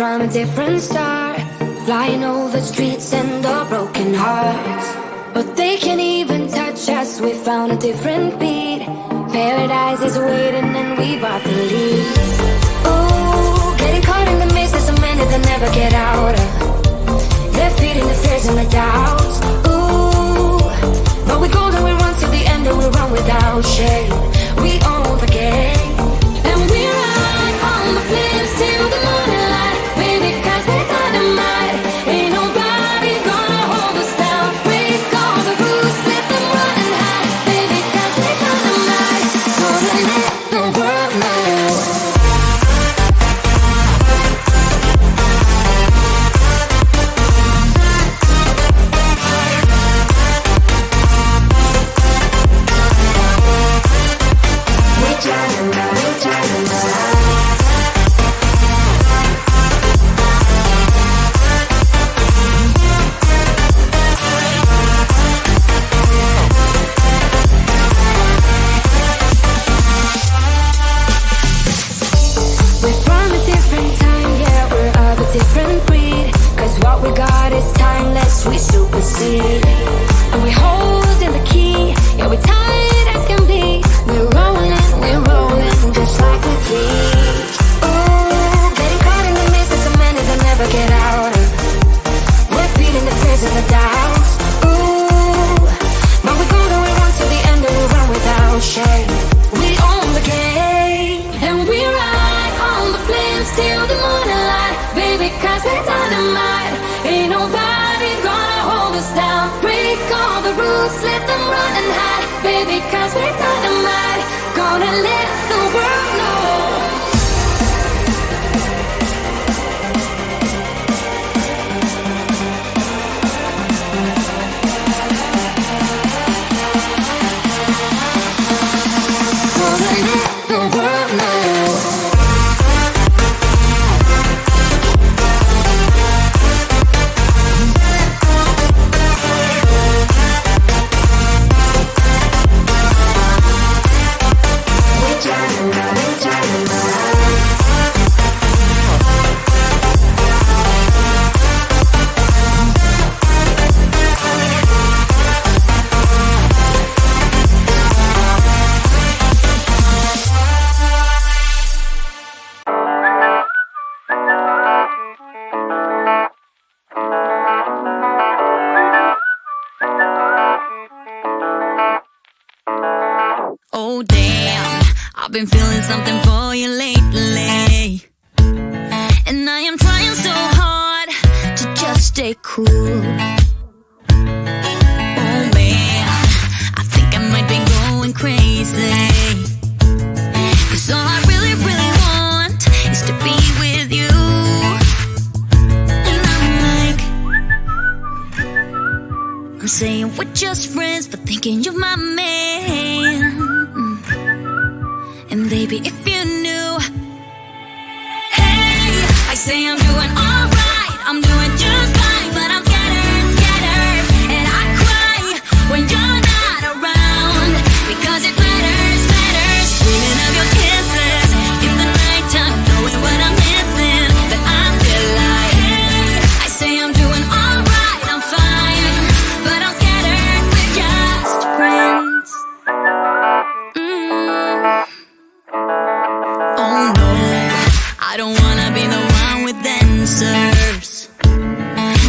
from a different star, flying over streets and our broken hearts. But they can't even touch us, we found a different beat. Paradise is waiting and we bought the lead. Ooh, getting caught in the mist, there's so many that never get out of. They're feeding the fears and the doubts. Ooh, but we go and we run to the end and we run without shame. We own the game. And we ride on the flames till the morning light. Baby, cause we're dynamite. Ain't nobody gonna hold us down. Break all the rules, let them run and hide. Baby, cause we're dynamite. Gonna let the world know. Different breed, cause what we got is timeless, we supersede. And we hold in the key, yeah, we're tight as can be. We're rolling, just like we please. Ooh, getting caught in the mist, there's so many that never get out of. We're feeding the fears and the doubts. Ooh, but we go and we run to the end and we run without shame. We own the game, and we ride on the flames till the morning light. Baby, cause we're dynamite. Ain't nobody gonna hold us down. Break all the rules, let them run and hide. Baby, cause we're dynamite. Gonna let the world know. Gonna let the world know. Oh damn, I've been feeling something for you lately, and I am trying so hard to just stay cool. Oh man, I think I might be going crazy, cause all I really want is to be with you. And I'm saying we're just friends, but thinking you're my man. And baby, if you knew, hey, I say I'm doing alright, I'm doing just fine, but I'm scattered, and I cry when you're not around, because it matters, dreaming of your kisses in the nighttime, knowing what I'm missing, but I'm still like, hey, I say I'm doing alright, I'm fine, but I'm scattered, we're just friends. Oh no, I don't wanna be the one with answers,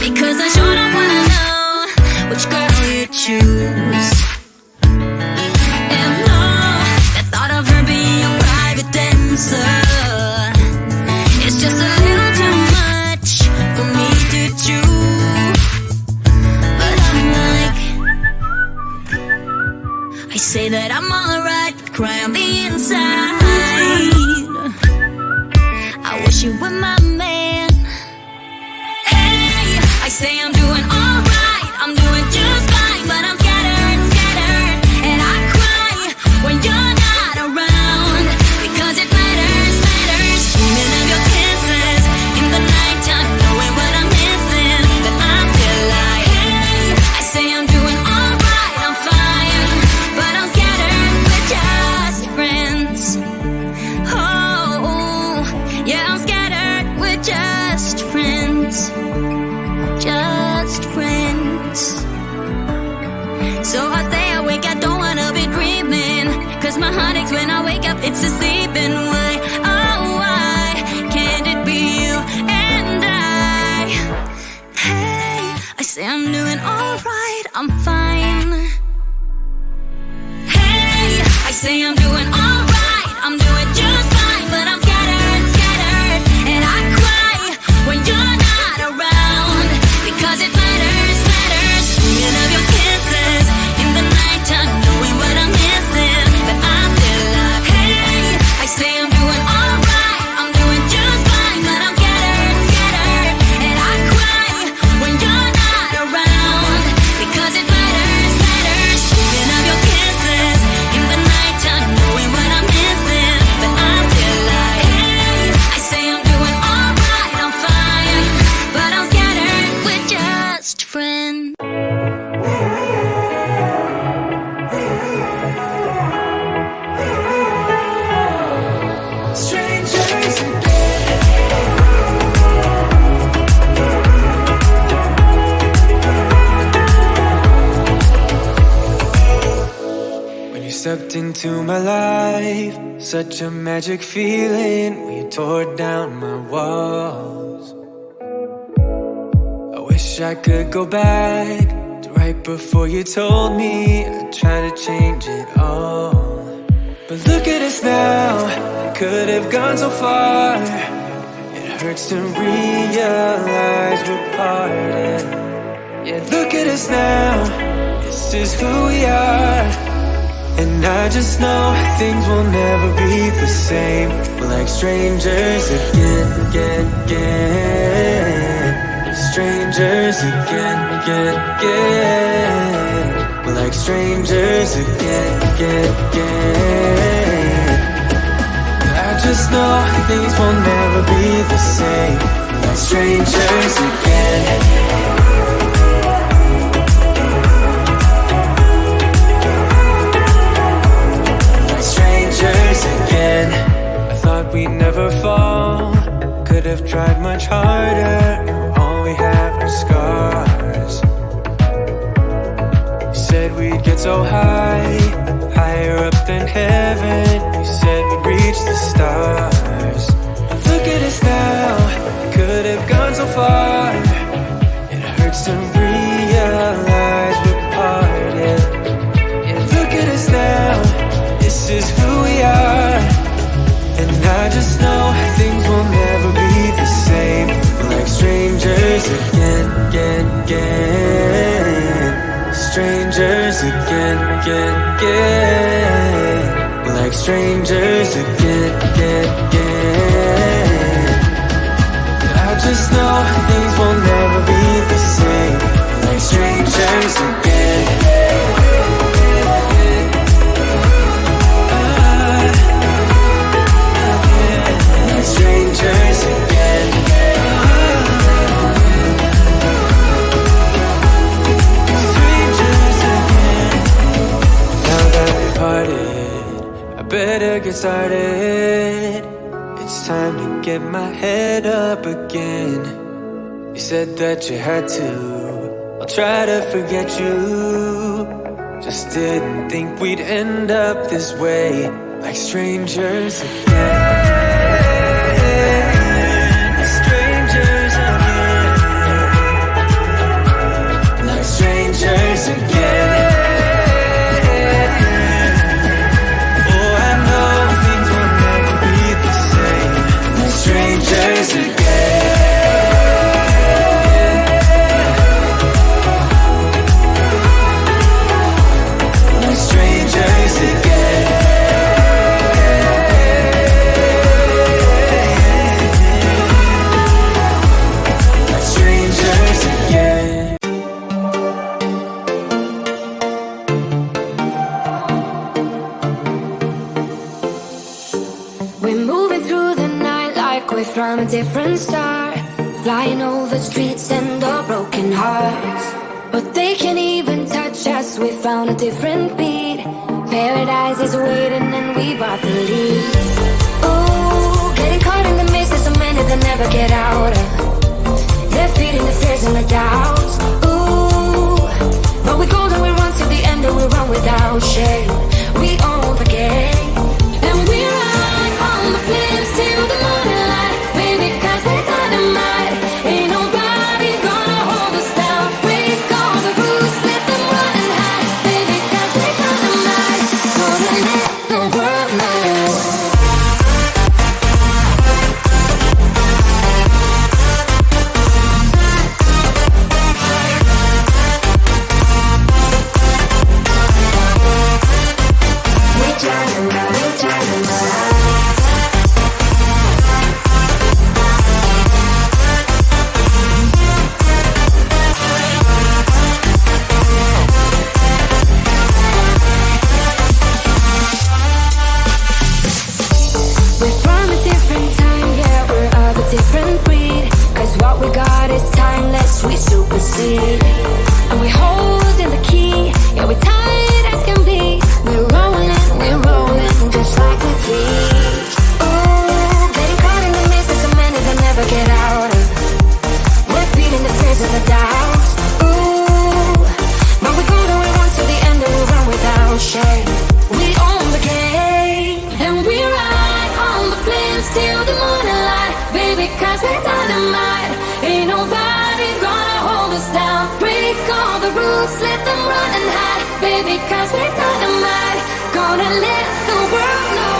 because I sure don't wanna know which girl you choose. And no, the thought of her being a private dancer, it's just a little too much for me to chew. But I'm like, I say that I'm alright, but cry on the inside. I wish you were my man. Hey, I say I'm doing alright, I'm doing just fine, but I'm scattered, and I cry when you're not around, because it matters, dreaming of your kisses in the nighttime, knowing what I'm missing, but I'm still like, hey, I say I'm doing alright, I'm fine, but I'm scattered, we're just friends. Oh, yeah, I'm scattered, we're just say I'm doing alright, I'm doing just fine, but I'm scattered, scattered, and I cry when you're not around, because it matters, matters. Thinking of your kisses in the nighttime, knowing what I'm missing, but I feel like, hey, I say I'm doing alright, I'm doing just fine, but I'm scattered, scattered, and I cry when you're not around, because it matters, matters. Thinking of your kisses in the nighttime, knowing what I'm missing, but I feel like, hey, I say I'm doing alright, I'm fine, but I'm scattered, we're just friends. Strangers When you stepped into my life, such a magic feeling when you tore down my walls. I wish I could go back to right before you told me I'd try to change it all. But look at us now, I could have gone so far. It hurts to realize we're parted. Yeah, look at us now, this is who we are. And I just know things will never be the same. We're like strangers again, again, again. Strangers again, again, again. We're like strangers again, again, again. I just know things will never be the same. We're like strangers again. Again, I thought we'd never fall. Could have tried much harder. Now all we have are scars. You said we'd get so high, higher up than heaven. You said we'd reach the stars. But look at us now, we could have gone so far. It hurts to realize we're parted. Yeah, look at us now, this is who we are. And I just know things will never be the same. We're like strangers again, again, again. Strangers again, again, again. We're like strangers again, again, again. I just know things will never be the same. We're like strangers again. Strangers again. Strangers again. Now that we parted, I better get started. It's time to get my head up again. You said that you had to, I'll try to forget you. Just didn't think we'd end up this way, like strangers again. Strangers again. Oh, I know things will never be the same. Like strangers again. Like strangers again. Like strangers again. We're from a different star, flying over streets and our broken hearts. But they can't even touch us, we found a different beat. Paradise is waiting and we bought the lead. Ooh, getting caught in the mist, there's so many that never get out of. They're feeding the fears and the doubts. Ooh, but we go and we run to the end and we run without shame. We own the game, and we ride on the flames till the morning. them run and hide, baby, cause we're dynamite. Gonna let the world know.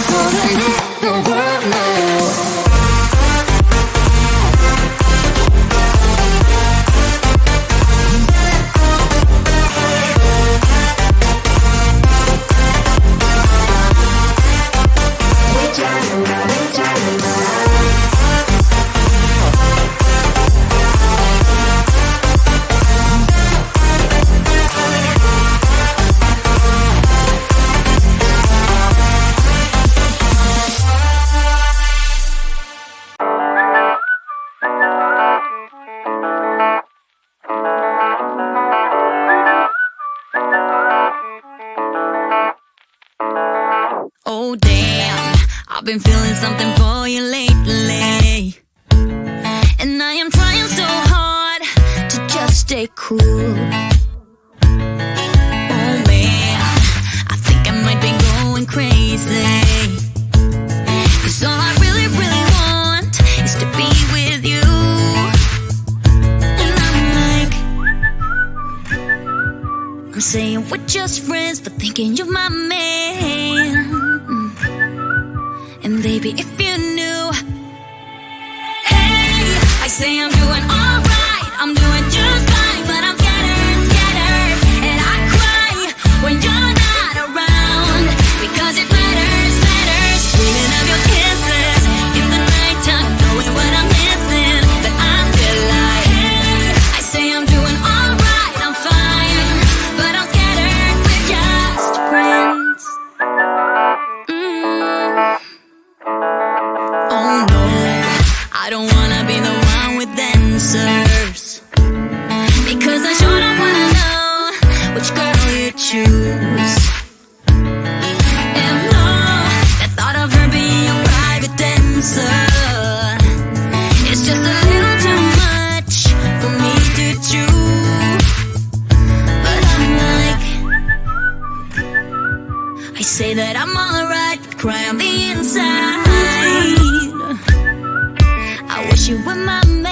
Gonna let the world know. Oh damn, I've been feeling something for you lately, and I am trying so hard to just stay cool. Oh man, I think I might be going crazy, 'cause all I really, really want is to be with you. And I'm saying we're just friends, but thinking you're my man. And baby, if you knew, hey, I say I'm doing alright, I'm doing just fine, but I'm scattered, scattered, and I cry when you're not around, because it matters, matters, dreaming of your kisses in the nighttime, knowing what I'm missing, but I feel like, hey, I say I'm doing alright, I'm fine, but I'm scattered, we're just friends. Oh no, I don't wanna be the one with answers, because I sure don't wanna know which girl you choose. And no, the thought of her being your private dancer, it's just a little too much for me to chew. But I'm like, I say that I'm alright, but cry on the inside. I wish you were my man.